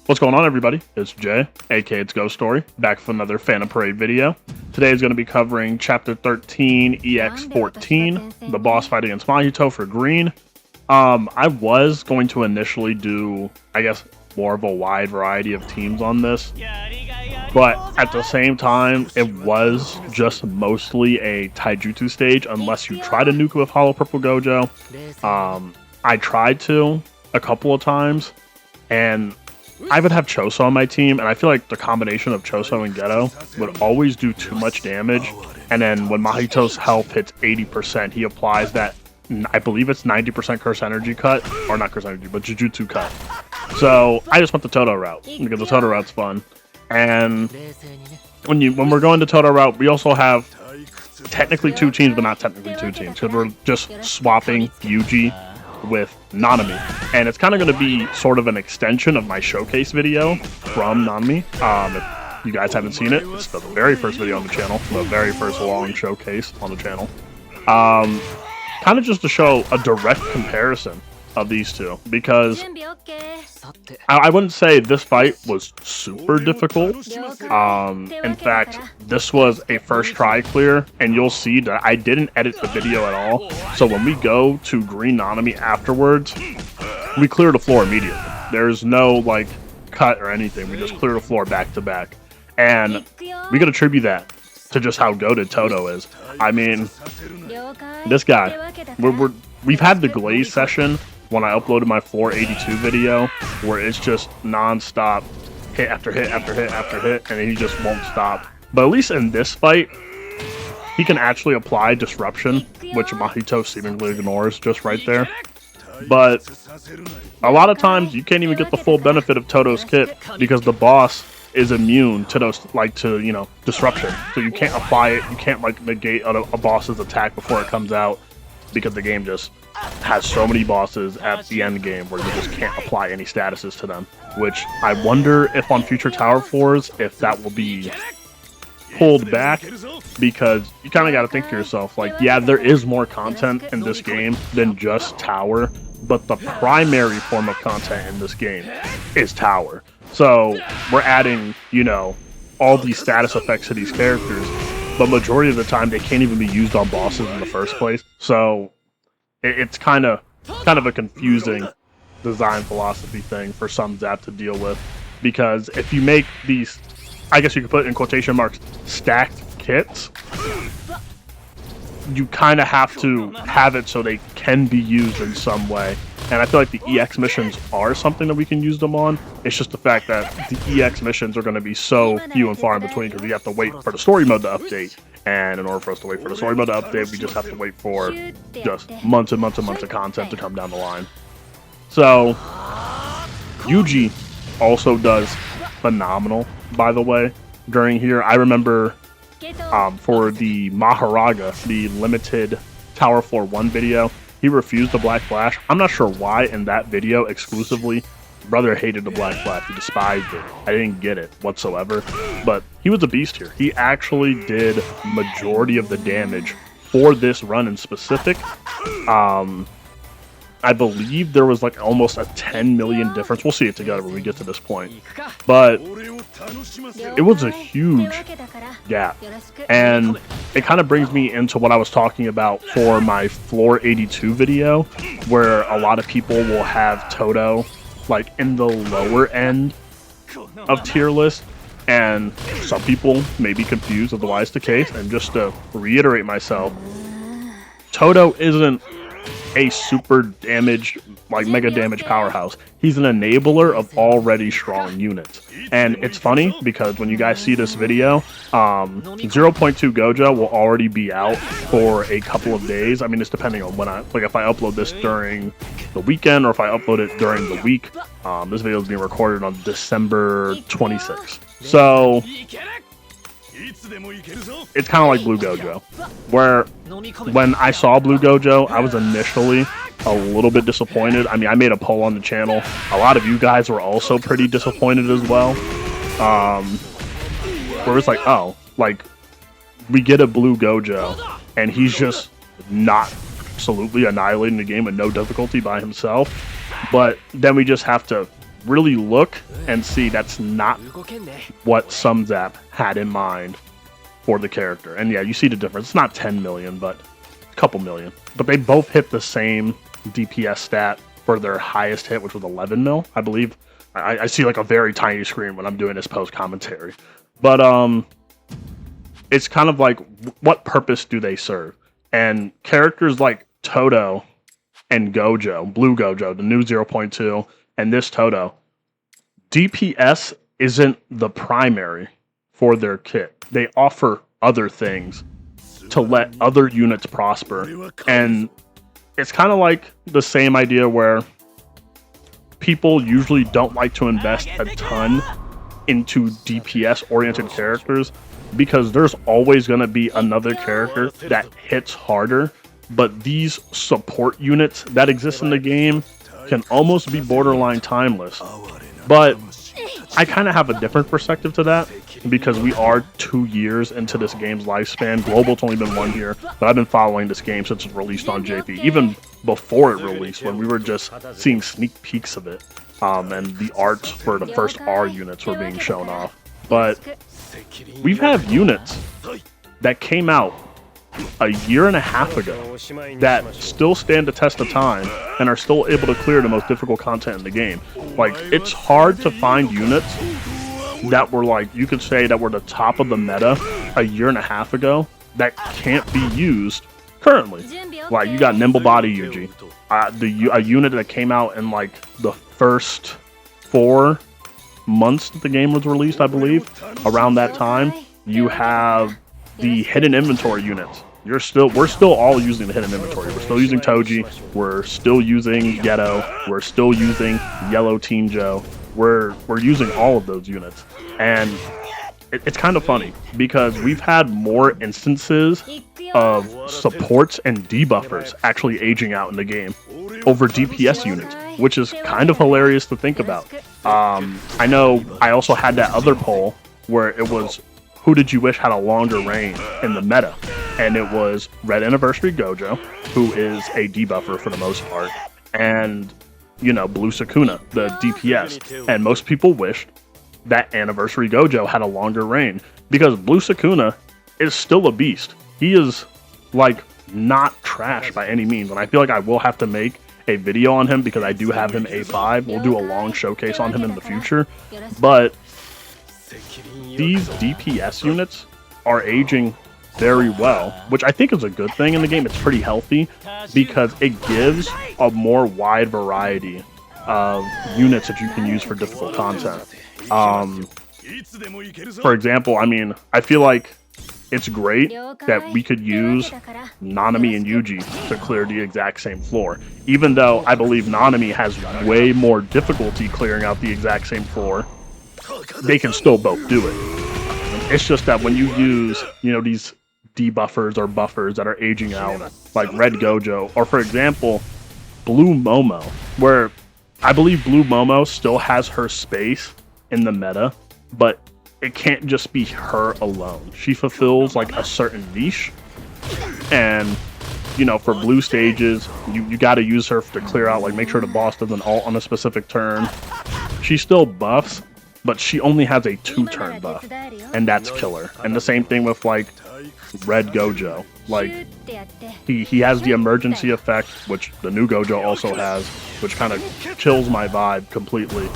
What's going on, everybody? It's Jay, aka It's Ghost Story, back with another Phantom Parade video. Today is going to be covering Chapter 13, EX14, the boss fight against Mahito for green. I was going to initially do, I guess, more of a wide variety of teams on this, but at the same time, it was just mostly a taijutsu stage, unless you try to nuke with Hollow Purple Gojo. I tried to a couple of times, and I would have Choso on my team, and I feel like the combination of Choso and Geto would always do too much damage. And then when Mahito's health hits 80%, he applies that, I believe it's 90% curse energy cut, or not curse energy, but Jujutsu cut. So I just went the Toto route, because the Toto route's fun. And when we're going to Toto route, we also have technically two teams, but not technically two teams, because we're just swapping Yuji with Nanami, and it's kind of going to be sort of an extension of my showcase video from Nanami. If you guys haven't seen it, it's the very first video on the channel, the very first long showcase on the channel. Kind of just to show a direct comparison of these two, because I wouldn't say this fight was super difficult. In fact, this was a first try clear, and you'll see that I didn't edit the video at all. So when we go to Green Nanami afterwards, we clear the floor immediately. There's no like cut or anything. We just clear the floor back to back, and we could attribute that to just how goated Toto is. I mean, this guy, we've had the glaze session when I uploaded my floor 82 video, where it's just non-stop hit after hit after hit after hit, and he just won't stop. But at least in this fight, he can actually apply disruption, which Mahito seemingly ignores just right there. But a lot of times you can't even get the full benefit of Toto's kit, because the boss is immune to those, disruption. So you can't apply it, you can't negate a boss's attack before it comes out, because the game just has so many bosses at the end game where you just can't apply any statuses to them. Which I wonder if on future Tower 4s, if that will be pulled back, because you kind of got to think to yourself, like, yeah, there is more content in this game than just Tower, but the primary form of content in this game is Tower. So we're adding, all these status effects to these characters, but majority of the time they can't even be used on bosses in the first place. So it's kind of a confusing design philosophy thing for some Zap to deal with, because if you make these, I guess you could put in quotation marks, stacked kits, you kind of have to have it so they can be used in some way. And I feel like the EX missions are something that we can use them on. It's just the fact that the EX missions are going to be so few and far in between, because we have to wait for the story mode to update. And in order for us to wait for the story mode to update, we just have to wait for just months and months and months of content to come down the line. So, Yuji also does phenomenal, by the way, during here. I remember for the Maharaga, the limited Tower Floor 1 video, he refused the Black Flash. I'm not sure why in that video exclusively. Brother hated the Black Flash. He despised it. I didn't get it whatsoever. But he was a beast here. He actually did majority of the damage for this run in specific. I believe there was like almost a 10 million difference. We'll see it together when we get to this point. But it was a huge gap. And it kind of brings me into what I was talking about for my Floor 82 video, where a lot of people will have Toto like in the lower end of tier list, and some people may be confused, otherwise the case. And just to reiterate myself, Toto isn't a super damaged, mega damage powerhouse. He's an enabler of already strong units. And it's funny, because when you guys see this video, 0.2 Gojo will already be out for a couple of days. I mean, it's depending on when if I upload this during the weekend, or if I upload it during the week. This video is being recorded on December 26th. So it's kind of like Blue Gojo, where when I saw Blue Gojo, I was initially a little bit disappointed. I mean, I made a poll on the channel. A lot of you guys were also pretty disappointed as well. Where it's like, oh, we get a Blue Gojo, and he's just not absolutely annihilating the game with no difficulty by himself. But then we just have to really look and see that's not what Sumzap had in mind for the character. And yeah, you see the difference. It's not 10 million, but a couple million. But they both hit the same DPS stat for their highest hit, which was 11 mil, I believe. I see like a very tiny screen when I'm doing this post commentary. But it's kind of like, what purpose do they serve? And characters like Toto and Gojo, Blue Gojo, the new 0.2, and this Toto, DPS isn't the primary for their kit. They offer other things to let other units prosper. And it's kind of like the same idea where people usually don't like to invest a ton into DPS-oriented characters because there's always going to be another character that hits harder. But these support units that exist in the game can almost be borderline timeless. But I kind of have a different perspective to that because we are 2 years into this game's lifespan. Global's only been 1 year, but I've been following this game since it's released on JP, even before it released, when we were just seeing sneak peeks of it. And the arts for the first R units were being shown off. But we've had units that came out a year and a half ago that still stand the test of time and are still able to clear the most difficult content in the game. Like, it's hard to find units that were like, you could say that were the top of the meta a year and a half ago that can't be used currently. Like, you got Nimble Body Yuji, a unit that came out in like the first 4 months that the game was released, I believe. Around that time, you have the hidden inventory units. We're still all using the hidden inventory. We're still using Toji. We're still using Geto. We're still using Yellow Tinjo. We're using all of those units. And it's kind of funny because we've had more instances of supports and debuffers actually aging out in the game over DPS units, which is kind of hilarious to think about. I know I also had that other poll where it was, who did you wish had a longer reign in the meta? And it was Red Anniversary Gojo, who is a debuffer for the most part, and, you know, Blue Sukuna, the DPS. And most people wished that Anniversary Gojo had a longer reign, because Blue Sukuna is still a beast. He is, like, not trash by any means, and I feel like I will have to make a video on him because I do have him A5. We'll do a long showcase on him in the future, but these DPS units are aging very well, which I think is a good thing in the game. It's pretty healthy because it gives a more wide variety of units that you can use for difficult content. For example, I mean, I feel like it's great that we could use Nanami and Yuji to clear the exact same floor, even though I believe Nanami has way more difficulty clearing out the exact same floor. They can still both do it. It's just that when you use, you know, these debuffers or buffers that are aging out, like Red Gojo, or for example, Blue Momo, where I believe Blue Momo still has her space in the meta, but it can't just be her alone. She fulfills like a certain niche, and you know, for blue stages, you got to use her to clear out, like make sure the boss doesn't ult on a specific turn. She still buffs, but she only has a 2-turn buff, and that's killer. And the same thing with like Red Gojo. Like he has the emergency effect, which the new Gojo also has, which kind of kills my vibe completely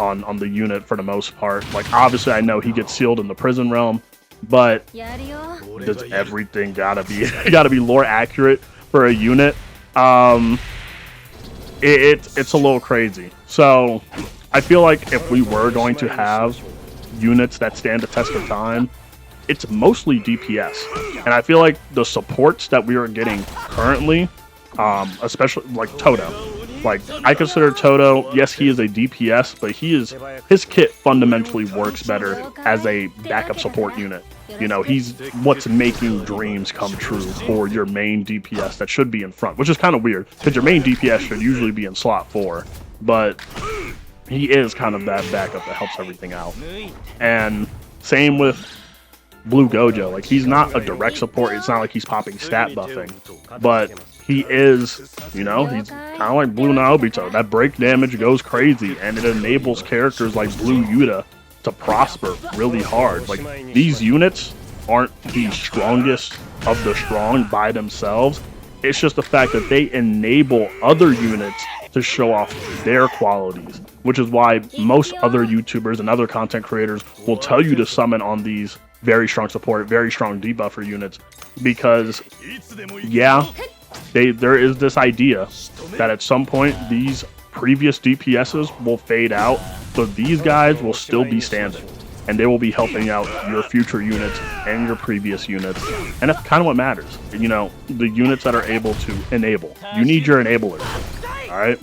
on the unit for the most part. Like, obviously I know he gets sealed in the prison realm, but does everything gotta be lore accurate for a unit? It's a little crazy. So I feel like if we were going to have units that stand the test of time, it's mostly DPS. And I feel like the supports that we are getting currently, especially like Toto. Like, I consider Toto, yes, he is a DPS, but his kit fundamentally works better as a backup support unit. You know, he's what's making dreams come true for your main DPS that should be in front, which is kind of weird, because your main DPS should usually be in slot 4, but he is kind of that backup that helps everything out. And same with Blue Gojo. Like, he's not a direct support, it's not like he's popping stat buffing, but he is, you know, he's kind of like Blue Naobito. That break damage goes crazy, and it enables characters like Blue Yuta to prosper really hard. Like, these units aren't the strongest of the strong by themselves. It's just the fact that they enable other units to show off their qualities, which is why most other YouTubers and other content creators will tell you to summon on these very strong support, very strong debuffer units, because yeah, there is this idea that at some point these previous DPSs will fade out, so these guys will still be standing, and they will be helping out your future units and your previous units, and that's kind of what matters. You know, the units that are able to enable. You need your enablers, alright?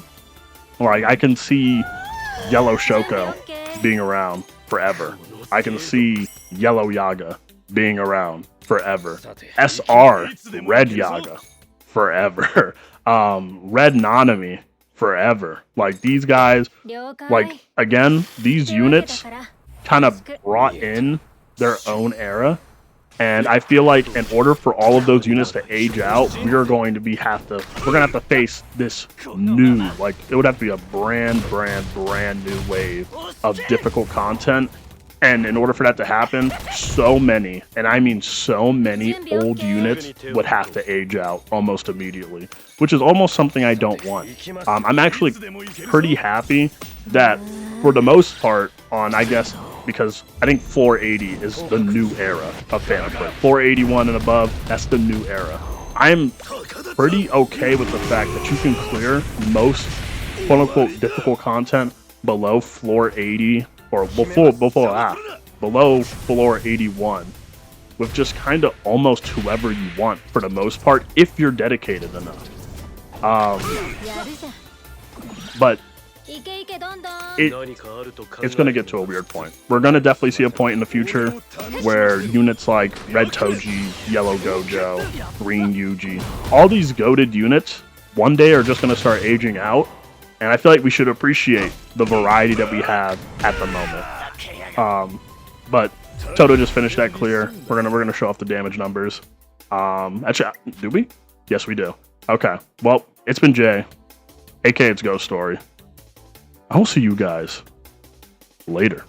Like, I can see Yellow Shoko being around forever. I can see Yellow Yaga being around forever. SR, Red Yaga, forever. Red Nanami, forever. Like, these guys, like, again, these units kind of brought in their own era, and I feel like in order for all of those units to age out, we're gonna have to face this new, like, it would have to be a brand new wave of difficult content. And in order for that to happen, so many, and I mean so many old units would have to age out almost immediately, which is almost something I don't want. I'm actually pretty happy that, for the most part, I guess, because I think floor 80 is the new era of Phantom Prey. Floor 81 and above, that's the new era. I'm pretty okay with the fact that you can clear most quote-unquote difficult content below floor 80, or below floor 81, with just kind of almost whoever you want for the most part, if you're dedicated enough. But it's going to get to a weird point. We're going to definitely see a point in the future where units like Red Toji, Yellow Gojo, Green Yuji, all these goated units one day are just going to start aging out, and I feel like we should appreciate the variety that we have at the moment. But Toto just finished that clear. We're gonna show off the damage numbers. Actually, do we? Yes, we do. Okay. Well, it's been Jay, aka it's Ghost Story. I will see you guys later.